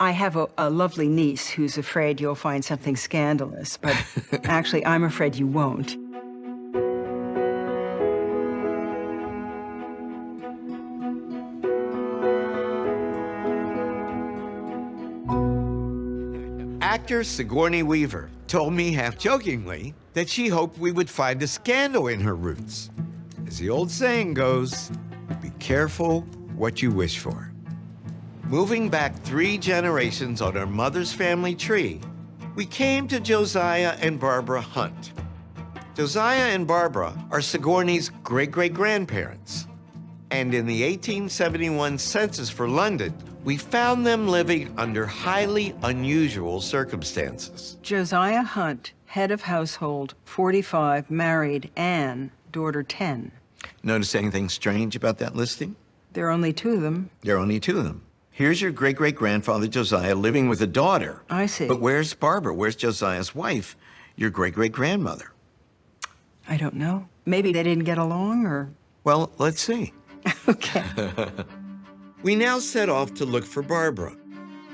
I have a lovely niece who's afraid you'll find something scandalous, but actually, I'm afraid you won't. Actor Sigourney Weaver told me half-jokingly that she hoped we would find a scandal in her roots. As the old saying goes, be careful what you wish for. Moving back 3 generations on our mother's family tree, we came to Josiah and Barbara Hunt. Josiah and Barbara are Sigourney's great-great-grandparents. And in the 1871 census for London, we found them living under highly unusual circumstances. Josiah Hunt, head of household, 45, married, Anne, daughter 10. Notice anything strange about that listing? There are only 2 of them. There are only 2 of them. Here's your great-great-grandfather Josiah living with a daughter. I see. But where's Barbara? Where's Josiah's wife, your great-great-grandmother? I don't know. Maybe they didn't get along, or... Well, let's see. Okay. We now set off to look for Barbara,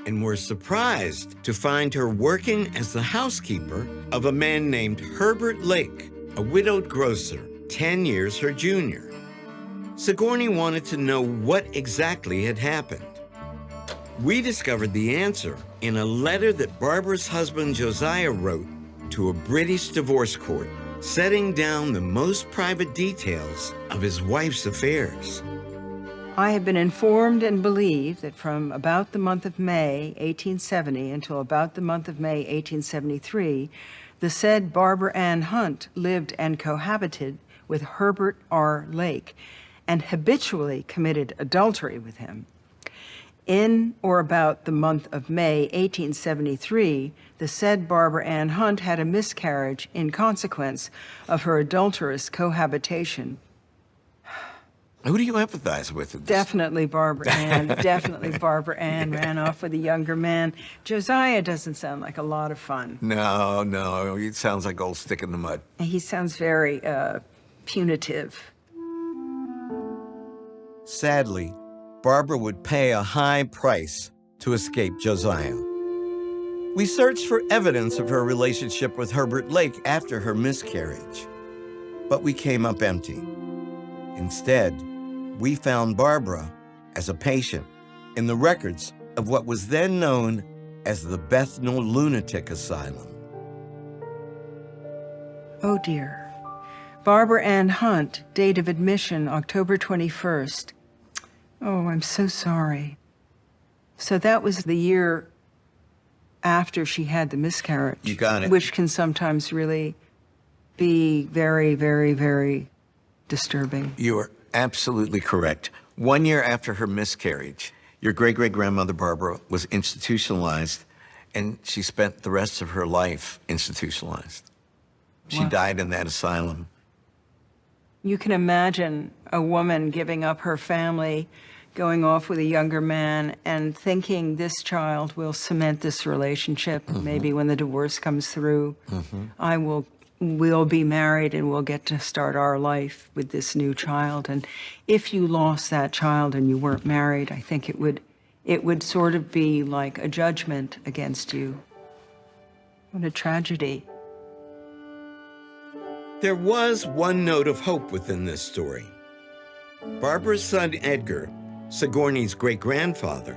and were surprised to find her working as the housekeeper of a man named Herbert Lake, a widowed grocer, 10 years her junior. Sigourney wanted to know what exactly had happened. We discovered the answer in a letter that Barbara's husband Josiah wrote to a British divorce court, setting down the most private details of his wife's affairs. I have been informed and believe that from about the month of May, 1870, until about the month of May, 1873, the said Barbara Ann Hunt lived and cohabited with Herbert R. Lake and habitually committed adultery with him. In or about the month of May, 1873, the said Barbara Ann Hunt had a miscarriage in consequence of her adulterous cohabitation. Who do you empathize with in this? Definitely Barbara Ann. Definitely Barbara Ann ran off with a younger man. Josiah doesn't sound like a lot of fun. No, no, it sounds like old stick in the mud. He sounds very punitive. Sadly, Barbara would pay a high price to escape Josiah. We searched for evidence of her relationship with Herbert Lake after her miscarriage, but we came up empty. Instead, we found Barbara as a patient in the records of what was then known as the Bethnal Lunatic Asylum. Oh dear. Barbara Ann Hunt, date of admission, October 21st. Oh, I'm so sorry. So that was the year after she had the miscarriage. You got it. Which can sometimes really be very, very, very disturbing. You are absolutely correct. 1 year after her miscarriage, your great-great-grandmother Barbara was institutionalized, and she spent the rest of her life institutionalized. She Wow. died in that asylum. You can imagine a woman giving up her family, going off with a younger man, and thinking this child will cement this relationship. Mm-hmm. Maybe when the divorce comes through, we'll be married and we'll get to start our life with this new child. And if you lost that child and you weren't married, I think it would sort of be like a judgment against you. What a tragedy. There was one note of hope within this story. Barbara's son, Edgar, Sigourney's great-grandfather,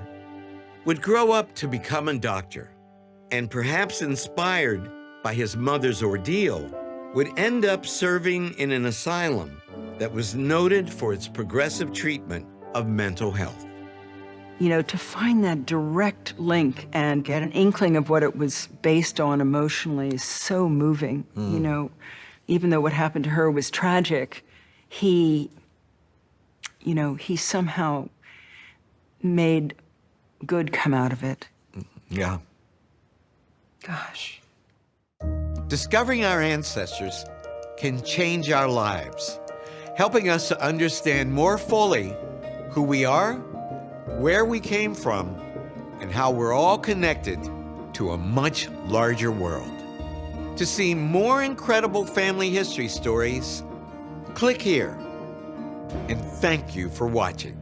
would grow up to become a doctor, and perhaps inspired by his mother's ordeal, would end up serving in an asylum that was noted for its progressive treatment of mental health. You know, to find that direct link and get an inkling of what it was based on emotionally is so moving. You know, even though what happened to her was tragic, he somehow made good come out of it. Yeah. Gosh. Discovering our ancestors can change our lives, helping us to understand more fully who we are, where we came from, and how we're all connected to a much larger world. To see more incredible family history stories, click here. And thank you for watching.